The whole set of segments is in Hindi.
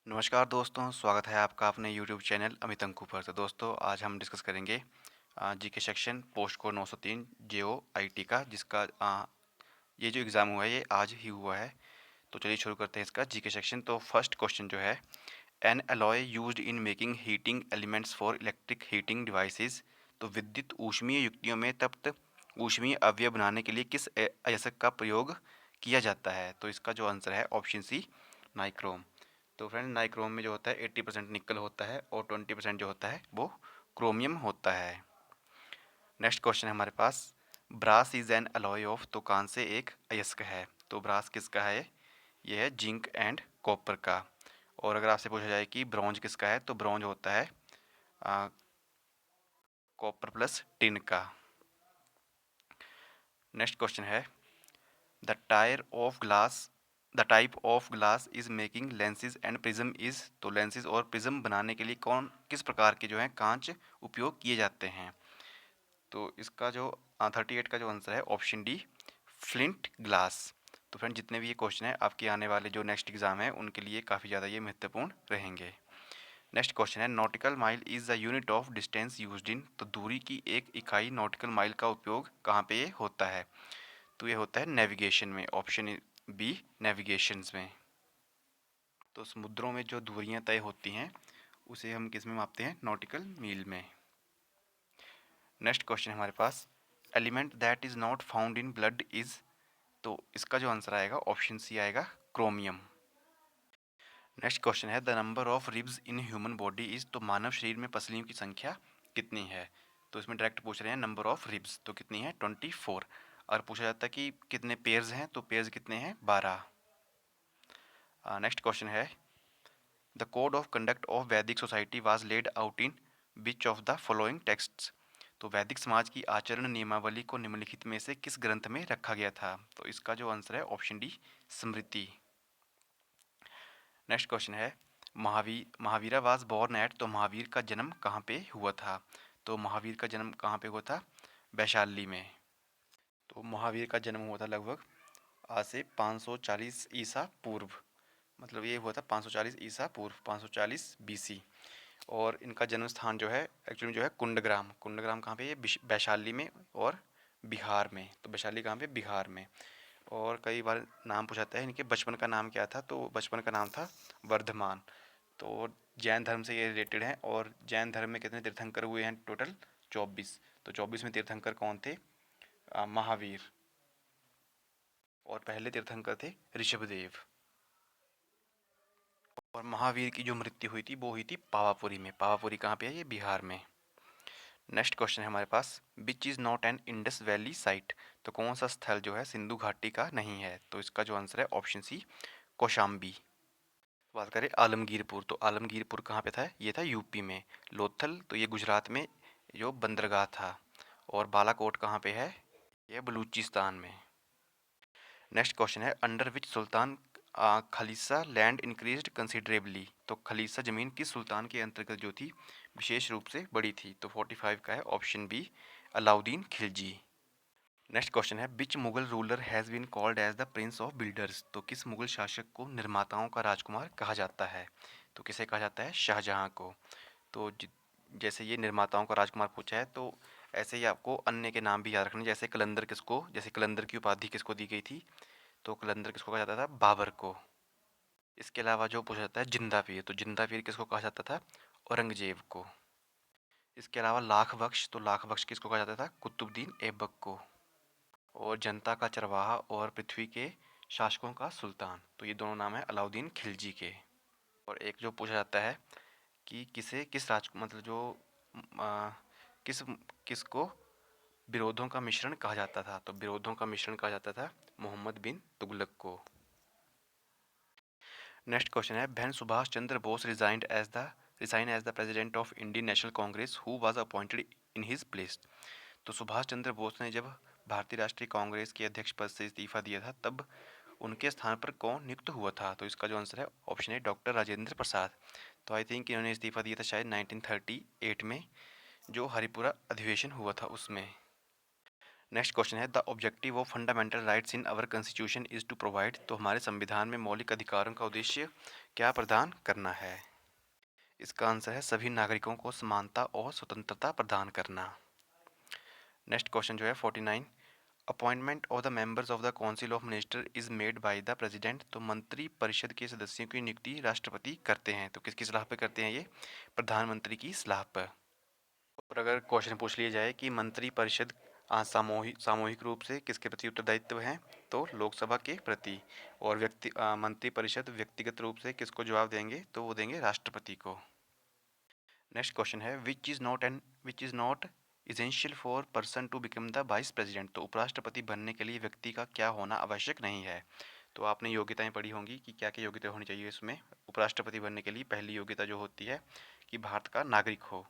नमस्कार दोस्तों, स्वागत है आपका अपने यूट्यूब चैनल अमित अंकु पर। तो दोस्तों आज हम डिस्कस करेंगे GK section post code 903 JO IT का, जिसका ये जो एग्ज़ाम हुआ है ये आज ही हुआ है। तो चलिए शुरू करते हैं इसका जीके सेक्शन। तो फर्स्ट क्वेश्चन जो है, N alloy used in making heating elements for electric heating devices. तो विद्युत ऊष्मीय युक्तियों में तप्त ऊष्मीय अवयव बनाने के लिए किस अयस्क का प्रयोग किया जाता है? तो इसका जो आंसर है ऑप्शन सी, नाइक्रोम। तो फ्रेंड नाइक्रोम में जो होता है 80% निकल होता है और 20% जो होता है वो क्रोमियम होता है। नेक्स्ट क्वेश्चन है हमारे पास, brass is an alloy of. तो कौन से एक अयस्क है? तो ब्रास किसका है? ये है जिंक एंड कॉपर का। और अगर आपसे पूछा जाए कि ब्रॉन्ज किसका है, तो ब्रॉन्ज होता है कॉपर प्लस टिन का। नेक्स्ट क्वेश्चन है, the tyre of glass the type of glass is making lenses and prism is. तो लेंसेज और प्रिज्म बनाने के लिए किस प्रकार के जो है कांच उपयोग किए जाते हैं? तो इसका जो 38 का जो आंसर है ऑप्शन डी, फ्लिंट ग्लास। तो फ्रेंड जितने भी ये क्वेश्चन है आपके आने वाले जो नेक्स्ट एग्जाम है उनके लिए काफ़ी ज़्यादा ये महत्वपूर्ण रहेंगे। नेक्स्ट क्वेश्चन है, nautical mile is the unit of distance used in. तो दूरी की एक इकाई नॉटिकल माइल का उपयोग कहाँ पे ये होता है? तो ये होता है नेविगेशन में, ऑप्शन बी, नेविगेशंस में। तो समुद्रों में जो दूरियां तय होती हैं उसे हम किस में मापते हैं? नॉटिकल मील में। नेक्स्ट क्वेश्चन है हमारे पास, element that is not found in blood is. तो इसका जो आंसर आएगा ऑप्शन सी आएगा, क्रोमियम। नेक्स्ट क्वेश्चन है, the number of ribs in human body is. तो मानव शरीर में पसलियों की संख्या कितनी है? तो इसमें डायरेक्ट पूछ रहे हैं नंबर ऑफ रिब्स, तो कितनी है? 24। और पूछा जाता है कि कितने पेयर्स हैं, तो पेयर्स कितने हैं? 12। नेक्स्ट क्वेश्चन है, the code of conduct of Vedic society was laid out in which of the following texts. तो वैदिक समाज की आचरण नियमावली को निम्नलिखित में से किस ग्रंथ में रखा गया था? तो इसका जो आंसर है ऑप्शन डी, स्मृति। नेक्स्ट क्वेश्चन है, महावीरा वाज बोर्न एट। तो महावीर का जन्म कहाँ पे हुआ था? तो महावीर का जन्म कहाँ पे हुआ था? वैशाली में। तो महावीर का जन्म हुआ था लगभग आज से 540 ईसा पूर्व। मतलब ये हुआ था 540 ईसा पूर्व, 540 बीसी। और इनका जन्म स्थान जो है एक्चुअली जो है कुंडग्राम। कुंडग्राम कहाँ पे? ये वैशाली में और बिहार में। तो वैशाली कहाँ पे? बिहार में। और कई बार नाम पूछाता है इनके बचपन का नाम क्या था? तो बचपन का नाम था वर्धमान। तो जैन धर्म से ये रिलेटेड है। और जैन धर्म में कितने तीर्थंकर हुए हैं? टोटल 24। तो 24 में तीर्थंकर कौन थे? महावीर। और पहले तीर्थंकर थे ऋषभदेव। और महावीर की जो मृत्यु हुई थी वो हुई थी पावापुरी में। पावापुरी कहाँ पे है? ये बिहार में। नेक्स्ट क्वेश्चन है हमारे पास, which is not an Indus valley site. तो कौन सा स्थल जो है सिंधु घाटी का नहीं है? तो इसका जो आंसर है ऑप्शन सी, कौशाम्बी। बात करें आलमगीरपुर, तो आलमगीरपुर कहाँ पे था? ये था यूपी में। लोथल, तो ये गुजरात में जो बंदरगाह था। और बालाकोट कहाँ पे है? ये बलूचिस्तान में। नेक्स्ट क्वेश्चन है, under which sultan khalisa land increased considerably. तो खलीसा ज़मीन किस सुल्तान के अंतर्गत जो थी विशेष रूप से बड़ी थी? तो 45 का है option B, Alauddin Khilji. Next question है, which Mughal ruler has been called as the prince of builders. तो किस मुगल शासक को निर्माताओं का राजकुमार कहा जाता है? तो किसे कहा जाता है? शाहजहां को। तो जैसे ये निर्माताओं का राजकुमार पूछा है, तो ऐसे ही आपको अन्य के नाम भी याद रखने। जैसे कलंदर किसको, जैसे कलंदर की उपाधि किसको दी गई थी? तो कलंदर किसको कहा जाता था? बाबर को। इसके अलावा जो पूछा जाता है जिंदा पीर, तो जिंदा पीर किसको कहा जाता था? औरंगजेब को। इसके अलावा लाख बख्श, तो लाख बख्श किसको कहा जाता था? कुतुबुद्दीन ऐबक को। और जनता का चरवाहा और पृथ्वी के शासकों का सुल्तान, तो ये दोनों नाम है अलाउद्दीन खिलजी के। और एक जो पूछा जाता है कि किसे किस राज मतलब जो आ, किस किसको विरोधों का मिश्रण कहा जाता था? तो विरोधों का मिश्रण कहा जाता था मोहम्मद बिन तुगलक को। नेक्स्ट क्वेश्चन है, when Subhash Chandra Bose resign as the president of Indian National Congress who was appointed in his place. तो सुभाष चंद्र बोस ने जब भारतीय राष्ट्रीय कांग्रेस के अध्यक्ष पद से इस्तीफा दिया था तब उनके स्थान पर कौन नियुक्त हुआ था? तो इसका जो आंसर है ऑप्शन है डॉक्टर राजेंद्र प्रसाद। तो आई थिंक इन्होंने इस्तीफा दिया था शायद 1938 में, जो हरिपुरा अधिवेशन हुआ था उसमें। नेक्स्ट क्वेश्चन है the objective of fundamental rights in our constitution is to provide, तो हमारे संविधान में मौलिक अधिकारों का उद्देश्य क्या प्रदान करना है? इसका आंसर है सभी नागरिकों को समानता और स्वतंत्रता प्रदान करना। नेक्स्ट क्वेश्चन जो है 49, appointment of the members of the council of minister is made by the president, तो मंत्री परिषद के सदस्यों की नियुक्ति राष्ट्रपति करते हैं, तो किसकी सलाह पे करते हैं? ये प्रधानमंत्री की सलाह पर। और अगर क्वेश्चन पूछ लिया जाए कि मंत्री परिषद सामूहिक रूप से किसके प्रति उत्तरदायित्व है, तो लोकसभा के प्रति। और मंत्री परिषद व्यक्तिगत रूप से किसको जवाब देंगे, तो वो देंगे राष्ट्रपति को। नेक्स्ट क्वेश्चन है which is not essential for person to become the vice president, तो उपराष्ट्रपति बनने के लिए व्यक्ति का क्या होना आवश्यक नहीं है? तो आपने योग्यताएं पढ़ी होंगी कि क्या क्या योग्यता होनी चाहिए इसमें उपराष्ट्रपति बनने के लिए। पहली योग्यता जो होती है कि भारत का नागरिक हो।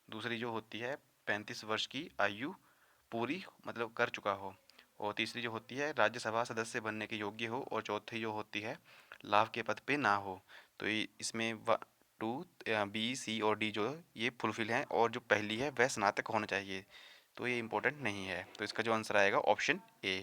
दूसरी जो होती है 35 वर्ष की आयु पूरी मतलब कर चुका हो। और तीसरी जो होती है राज्यसभा सदस्य बनने के योग्य हो। और चौथी जो होती है लाभ के पद पे ना हो। तो इसमें 2, 2, B, C और D जो ये फुलफिल हैं, और जो पहली है वह स्नातक होना चाहिए, तो ये इम्पोर्टेंट नहीं है। तो इसका जो आंसर आएगा ऑप्शन ए।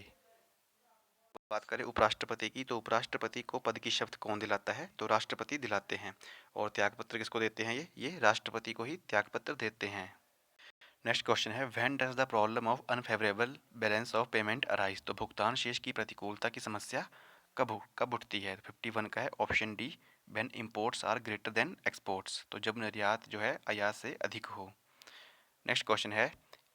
बात करें उपराष्ट्रपति की, तो उपराष्ट्रपति को पद की शपथ कौन दिलाता है, तो राष्ट्रपति दिलाते हैं। और त्यागपत्र किसको देते हैं? ये राष्ट्रपति को ही त्यागपत्र देते हैं। नेक्स्ट क्वेश्चन है when does the problem of unfavourable balance of payment arise, तो भुगतान शेष की प्रतिकूलता की समस्या कब उठती है? 51 का है option D when imports are greater than exports, तो जब निर्यात जो है आयात से अधिक हो। नेक्स्ट क्वेश्चन है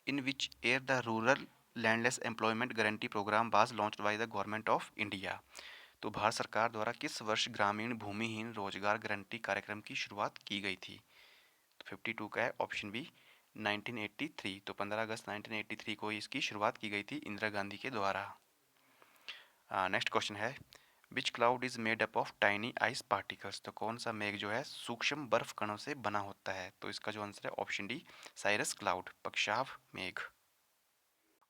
in which year the rural landless employment guarantee programme was launched by the government of India, तो भारत सरकार द्वारा किस वर्ष ग्रामीण भूमिहीन रोजगार गारंटी कार्यक्रम की शुरुआत की गई थी? तो 52 का है ऑप्शन बी 1983, तो 15 अगस्त 1983 को इसकी शुरुआत की गई थी इंदिरा गांधी के द्वारा। नेक्स्ट क्वेश्चन है which cloud is made up of tiny ice particles, तो कौन सा मेघ जो है सूक्ष्म बर्फ कणों से बना होता है? तो इसका जो आंसर है ऑप्शन डी साइरस क्लाउड, पक्षाव मेघ।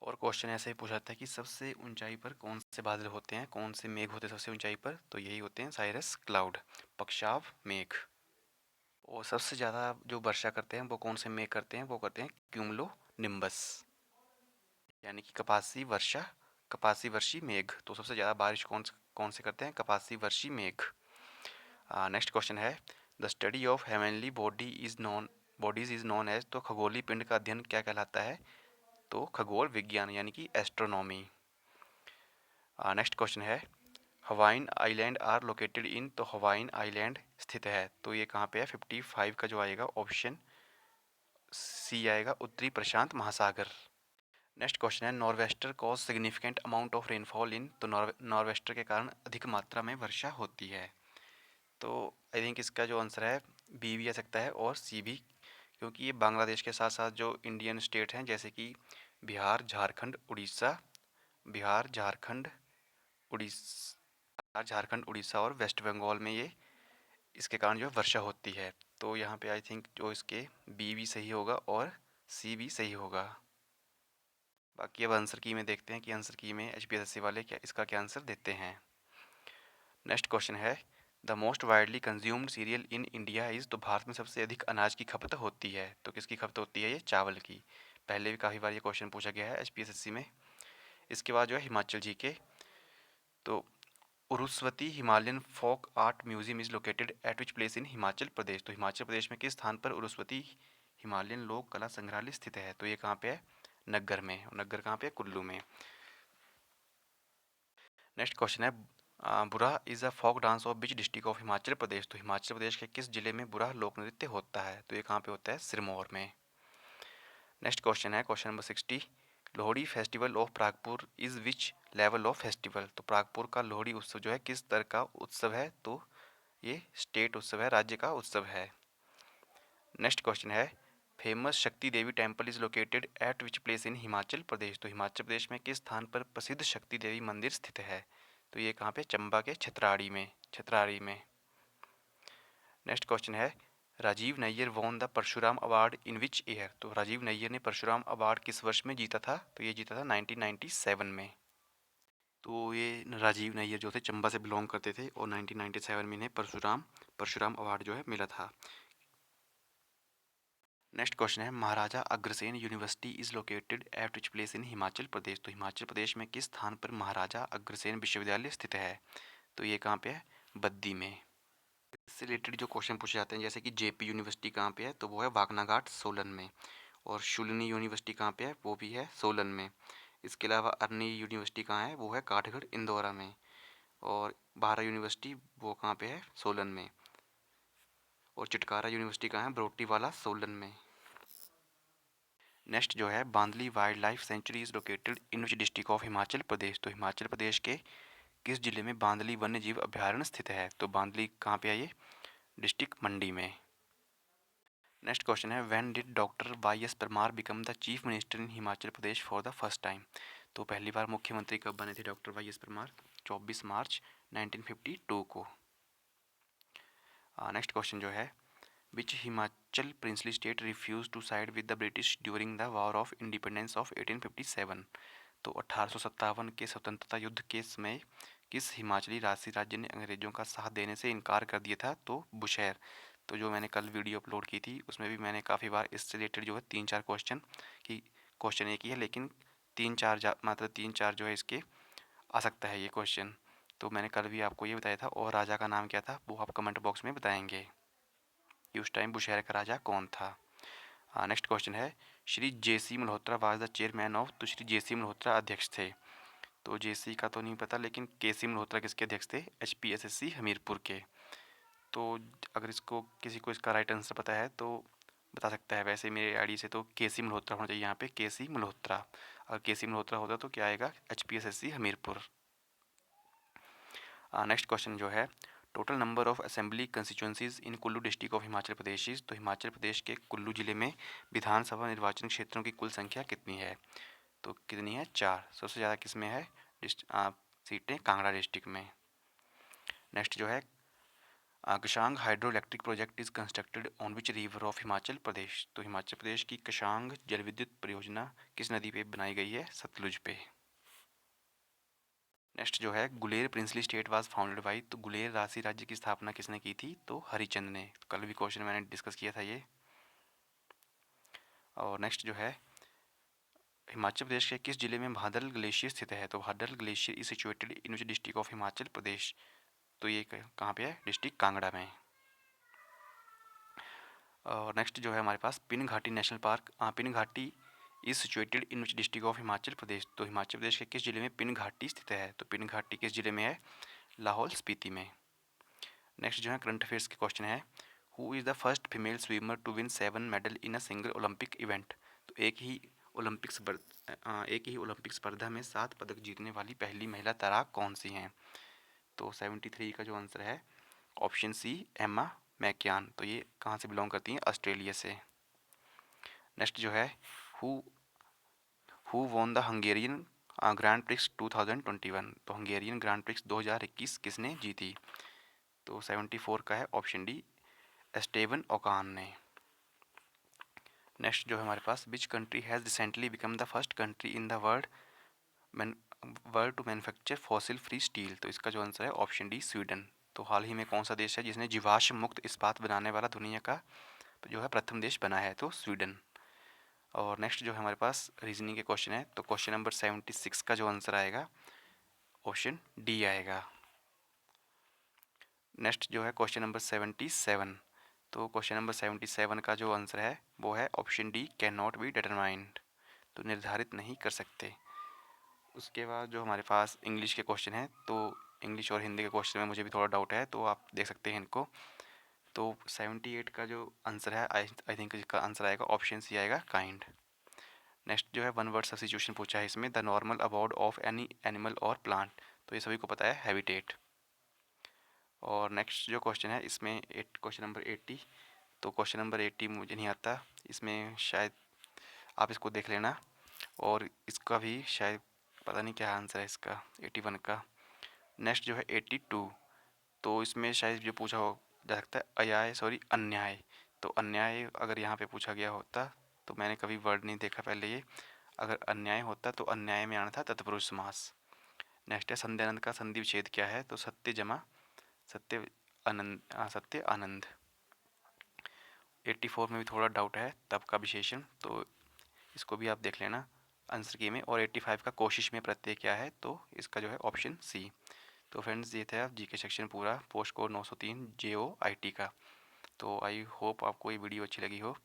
और क्वेश्चन ऐसे ही पूछा था कि सबसे ऊंचाई पर कौन से बादल होते हैं, कौन से मेघ होते हैं सबसे ऊंचाई पर, तो यही होते हैं साइरस क्लाउड, पक्षाव मेघ। और सबसे ज़्यादा जो वर्षा करते हैं वो कौन से मेघ करते हैं, वो करते हैं क्यूमुलो निम्बस, यानी कि कपासी वर्षी मेघ। तो सबसे ज़्यादा बारिश कौन से करते हैं? कपासी वर्षी मेघ। नेक्स्ट क्वेश्चन है the study of heavenly bodies is known as, तो खगोलीय पिंड का अध्ययन क्या कहलाता है? तो खगोल विज्ञान यानी कि एस्ट्रोनॉमी। नेक्स्ट क्वेश्चन है Hawaiian island are located in, तो हवाइन आइलैंड स्थित है, तो ये कहाँ पे है? 55 का जो आएगा ऑप्शन सी आएगा, उत्तरी प्रशांत महासागर। नेक्स्ट क्वेश्चन है nor'wester cause significant amount of rainfall in, तो नॉर्वेस्टर के कारण अधिक मात्रा में वर्षा होती है। तो आई थिंक इसका जो आंसर है बी भी आ सकता है और सी भी, क्योंकि ये बांग्लादेश के साथ साथ जो इंडियन स्टेट हैं जैसे कि बिहार झारखंड उड़ीसा, बिहार झारखंड उड़ीसा और वेस्ट बंगाल में ये इसके कारण जो वर्षा होती है। तो यहाँ पे आई थिंक जो इसके बी भी सही होगा और सी भी सही होगा। बाकी अब आंसर की में देखते हैं कि आंसर की में HPSC वाले क्या इसका क्या आंसर देते हैं। नेक्स्ट क्वेश्चन है the most widely consumed serial in India is, तो भारत में सबसे अधिक अनाज की खपत होती है, तो किसकी खपत होती है? ये चावल की। पहले भी काफ़ी बार ये क्वेश्चन पूछा गया है HPSC में। इसके बाद जो है हिमाचल जी के, तो Urusvati Himalayan folk art museum is located at which place in Himachal Pradesh, तो हिमाचल प्रदेश में किस स्थान पर उरुस्वती हिमालयन लोक कला संग्रहालय स्थित है? तो ये कहाँ पे है? नग्गर में। नग्गर कहाँ पे है? कुल्लू में। नेक्स्ट क्वेश्चन है Burah is a folk dance of which district of Himachal Pradesh, तो हिमाचल प्रदेश के किस जिले में बुरा लोक नृत्य होता है? तो ये कहाँ पे होता है? सिरमौर में। नेक्स्ट क्वेश्चन है question number 60 Lohri festival of Pragpur is which level of festival, तो प्रागपुर का लोहड़ी उत्सव जो है किस स्तर का उत्सव है? तो ये स्टेट उत्सव है, राज्य का उत्सव है। नेक्स्ट क्वेश्चन है famous Shakti Devi temple is located at which place in Himachal Pradesh, तो हिमाचल प्रदेश में किस स्थान पर प्रसिद्ध शक्ति देवी मंदिर स्थित है? तो ये कहाँ पे? चंबा के छतराड़ी में। नेक्स्ट क्वेश्चन है Rajeev Nayyar won the Parshuram award in which year, तो राजीव नैयर ने परशुराम अवार्ड किस वर्ष में जीता था? तो ये जीता था 1997 में। तो ये राजीव नैयर जो थे चंबा से बिलोंग करते थे और 1997 में इन्हें परशुराम अवार्ड जो है मिला था। नेक्स्ट क्वेश्चन है Maharaja Agrasen university is located at which place in Himachal Pradesh. तो हिमाचल प्रदेश में किस स्थान पर महाराजा अग्रसेन विश्वविद्यालय स्थित है? तो ये कहाँ पे है? बद्दी में। इससे रिलेटेड जो क्वेश्चन पूछे जाते हैं जैसे कि जेपी यूनिवर्सिटी कहाँ पे है, तो वो है वाकनाघाट सोलन में। और शुलिनी यूनिवर्सिटी कहाँ पे है, वो भी है सोलन में। इसके अलावा अर्नी यूनिवर्सिटी कहाँ है, वो है काठगढ़ इंदौरा में। और बारा यूनिवर्सिटी वो कहाँ पे है, सोलन में। और चिटकारा यूनिवर्सिटी कहाँ है, बरोटीवाला सोलन में। नेक्स्ट जो है Bandli wildlife sanctuary is located in which district of Himachal Pradesh. तो हिमाचल प्रदेश के किस जिले में बांदली वन्य जीव अभ्यारण्य स्थित है? तो बांदली कहाँ पे है ये? डिस्ट्रिक्ट मंडी में। नेक्स्ट क्वेश्चन है when did doctor Y S Parmar become the chief minister in Himachal Pradesh for the first time. तो पहली बार मुख्यमंत्री कब बने थे डॉक्टर वाई एस परमार? 24 मार्च 1952 को। नेक्स्ट क्वेश्चन जो है which Himachal princely state refuse to side with the British during the war of independence of 1857। तो 1857 के स्वतंत्रता युद्ध के समय किस हिमाचली राष्ट्रीय राज्य ने अंग्रेजों का साथ देने से इनकार कर दिया था? तो बुशैर। तो जो मैंने कल वीडियो अपलोड की थी उसमें भी मैंने काफ़ी बार इससे रिलेटेड जो है 3-4 क्वेश्चन की, क्वेश्चन एक ही है लेकिन 3-4 मात्र 3-4 जो है इसके आ सकता है ये क्वेश्चन। तो मैंने कल भी आपको ये बताया था। और राजा का नाम क्या था वो आप कमेंट बॉक्स में बताएंगे कि उस टाइम बुशैर का राजा कौन था। नेक्स्ट क्वेश्चन है Shri JC. Malhotra was the chairman of. तो श्री जे.सी. मल्होत्रा अध्यक्ष थे। तो जे.सी. का तो नहीं पता लेकिन के.सी. मल्होत्रा किसके अध्यक्ष थे? एच.पी.एस.एस.सी. हमीरपुर के। तो अगर इसको किसी को इसका राइट आंसर पता है तो बता सकता है। वैसे मेरे आईडी से तो के.सी. मल्होत्रा होना चाहिए यहाँ पे, के.सी. मल्होत्रा। अगर के.सी. मल्होत्रा होता तो क्या आएगा? एच.पी.एस.एस.सी. हमीरपुर। नेक्स्ट क्वेश्चन जो है total number of assembly constituencies in Kullu district of Himachal Pradesh. तो हिमाचल प्रदेश के कुल्लू जिले में विधानसभा निर्वाचन क्षेत्रों की कुल संख्या कितनी है? तो कितनी है? 4। सबसे ज़्यादा किस में है? सीटें कांगड़ा डिस्ट्रिक्ट में। नेक्स्ट जो है Kashang hydroelectric project is constructed on which river of Himachal Pradesh. तो हिमाचल प्रदेश की कशांग जल विद्युत परियोजना किस नदी पे बनाई गई है? सतलुज पे। नेक्स्ट जो है Guler princely state was founded by. तो गुलेर राष्ट्रीय राज्य की स्थापना किसने की थी? तो हरिचंद ने। तो कल भी क्वेश्चन मैंने डिस्कस किया था ये। और नेक्स्ट जो है हिमाचल प्रदेश के किस जिले में भादल ग्लेशियर स्थित है? तो Bhadal glacier is situated in which district of Himachal Pradesh. तो ये कहाँ पे है? डिस्ट्रिक्ट कांगड़ा में। और नेक्स्ट जो है हमारे पास Pin Ghati national park. Pin Ghati is situated in which district of Himachal Pradesh. तो हिमाचल प्रदेश के किस जिले में पिन घाटी स्थित है? तो पिन घाटी किस जिले में है? लाहौल स्पीति में। नेक्स्ट जो है करंट अफेयर्स के क्वेश्चन है who is the first female swimmer to win 7 medal in a single Olympic event. तो एक ही ओलंपिक स्पर्धा में 7 पदक जीतने वाली पहली महिला तैराक कौन सी हैं? तो 73 का जो आंसर है ऑप्शन सी एम्मा मैकयान। तो ये कहाँ से बिलोंग करती हैं? ऑस्ट्रेलिया से। नेक्स्ट जो है who who won the Hungarian grand prix 2021। तो हंगेरियन ग्रैंड प्रिक्स 2021 किसने जीती? तो 74 का है ऑप्शन डी एस्टेवन ओकान ने। नेक्स्ट जो है हमारे पास which country has recently become the first country in the world to manufacture fossil free steel. तो इसका जो आंसर है ऑप्शन डी स्वीडन। तो हाल ही में कौन सा देश है जिसने जीवाश्म मुक्त इस्पात बनाने वाला दुनिया का जो है प्रथम देश बना है? तो स्वीडन। और नेक्स्ट जो है हमारे पास रीजनिंग के क्वेश्चन है। तो क्वेश्चन नंबर 76 का जो आंसर आएगा ऑप्शन डी आएगा। नेक्स्ट जो है क्वेश्चन नंबर 77। तो क्वेश्चन नंबर 77 का जो आंसर है वो है option D can not be determined. तो निर्धारित नहीं कर सकते। उसके बाद जो हमारे पास इंग्लिश के क्वेश्चन हैं तो इंग्लिश और हिंदी के क्वेश्चन में मुझे भी थोड़ा डाउट है तो आप देख सकते हैं इनको। तो 78 का जो आंसर है आई थिंक इसका आंसर आएगा ऑप्शन सी आएगा काइंड। नेक्स्ट जो है वन वर्ड सब्स्टिट्यूशन पूछा है इसमें the normal about of any animal और प्लांट। तो ये सभी को पता है हैबिटेट। और नेक्स्ट जो क्वेश्चन है इसमें क्वेश्चन नंबर 80। तो क्वेश्चन नंबर 80 मुझे नहीं आता इसमें, शायद आप इसको देख लेना। और इसका भी शायद पता नहीं क्या आंसर है इसका 81 का। नेक्स्ट जो है 82। तो इसमें शायद जो पूछा हो जा सकता है अन्याय। तो अन्याय अगर यहाँ पे पूछा गया होता तो मैंने कभी वर्ड नहीं देखा पहले ये। अगर अन्याय होता तो अन्याय में आना था तत्पुरुष समास। नेक्स्ट है संध्यानंद का संधि विच्छेद क्या है? तो सत्य जमा सत्य आनंद, सत्य आनंद। 84 में भी थोड़ा डाउट है तब का विशेषण, तो इसको भी आप देख लेना आंसर की में। और 85 का कोशिश में प्रत्यय क्या है, तो इसका जो है ऑप्शन सी। तो फ्रेंड्स ये था जीके सेक्शन पूरा पोस्ट कोड 903 JOIT का। तो आई होप आपको ये वीडियो अच्छी लगी हो,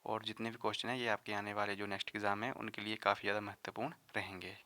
और जितने भी क्वेश्चन हैं ये आपके आने वाले जो नेक्स्ट एग्ज़ाम है उनके लिए काफ़ी ज़्यादा महत्वपूर्ण रहेंगे।